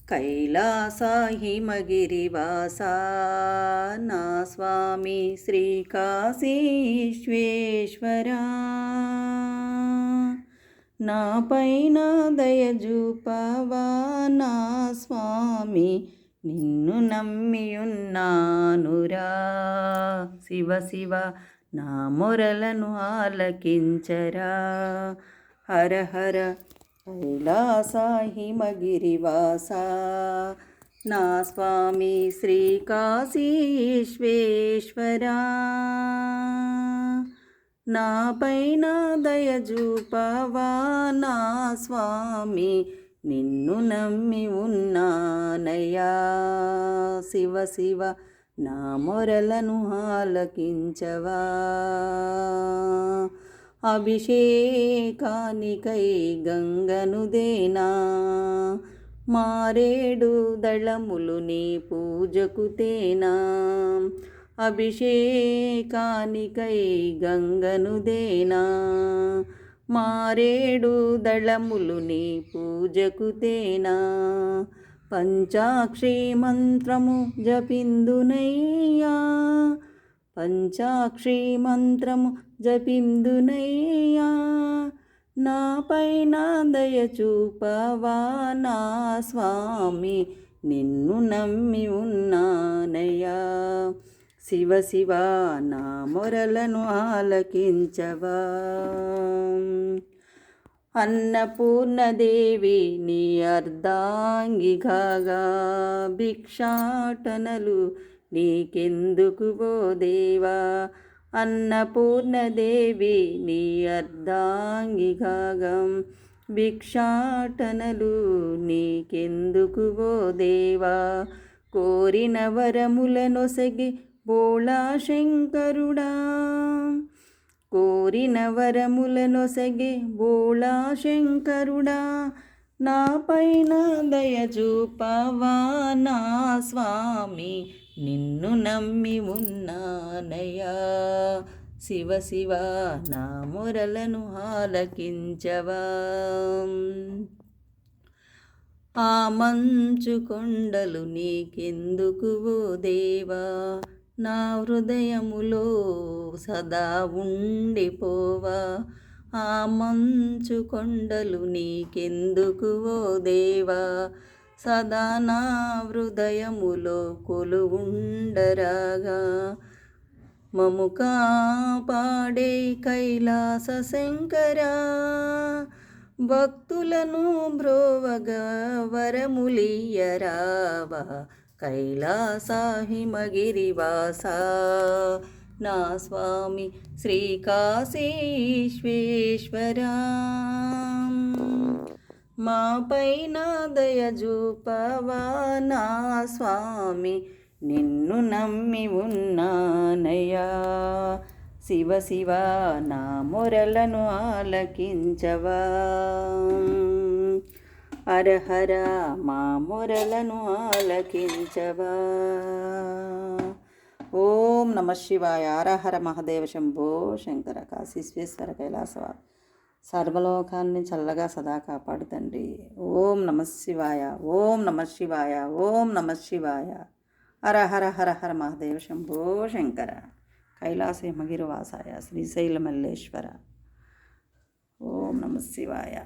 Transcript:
కైలాస హిమగిరివాస నా స్వామి శ్రీకాశీ విశ్వేశ్వరా, నా పైన దయజూపవా నా స్వామి, నిన్ను నమ్మియున్నానురా. శివ శివ నా మొరలను ఆలకించరా. హర హర కైలాస హిమగిరివాస నా స్వామి శ్రీకాశీ విశ్వేశ్వరా, నా పైన దయజూపవా నా స్వామి, నిన్ను నమ్మి ఉన్నానయ్యా. శివ శివ నా మొరలను ఆలకించవా. అభిషేకానికై గంగను దేనా, మారేడు దళములు నీ పూజకు తేనా. అభిషేకానికై గంగను దేనా, మారేడు దళములు నీ పూజకు తేనా. పంచాక్షి మంత్రము జపిందునయ్యా, పంచాక్షి మంత్రము జపిందునయ్యా. నా పైన దయచూపవా నా స్వామి, నిన్ను నమ్మి ఉన్నానయ్యా. శివ శివ నా మొరలను ఆలకించవా. అన్నపూర్ణదేవి నీ అర్ధాంగిగా, భిక్షాటనలు నీకెందుకు ఓ దేవా. అన్నపూర్ణదేవి నీ అర్ధాంగిగా, భిక్షాటనలు నీకెందుకు ఓ దేవా. కోరిన వరములనొసగి బోళా శంకరుడా, కోరిన వరములనొసగి బోళా శంకరుడా. నా పైన దయచూపవా నా స్వామి, నిన్ను నమ్మి ఉన్నానయ్యా. శివ శివ నా మొరలను ఆలకించవా. ఆ మంచు కొండలు నీకెందుకు ఓ దేవా, నా హృదయములో సదా ఉండిపోవా. ఆ మంచు కొండలు నీకెందుకు ఓ దేవా, సదా నా హృదయములో కొలువుండరాగా. మము కాపాడే కైలాస శంకరా, భక్తులను బ్రోవగా వరములియరావా. కైలాస హిమగిరివాస నా స్వామి శ్రీకాశీ విశ్వేశ్వరా, మా పైన దయజూపవా నా స్వామి, నిన్ను నమ్మి ఉన్నానయ్యా. శివ శివ నా మొరలను ఆలకించవా. హర హర మా మొరలను ఆలకించవా. ఓం నమ శివాయ. హర హర మహాదేవ శంభో శంకర. కాశీ విశ్వేశ్వర కైలాసవ సర్వలోకాన్ని చల్లగా సదా కాపాడు తండ్రి. ఓం నమ శివాయ, ఓం నమ శివాయ, ఓం నమ శివాయ. హర హర హర హర మహాదేవ శంభో శంకర. కైలాస హిమగిరివాసాయ శ్రీశైల మల్లేశ్వర. ఓం నమ శివాయ.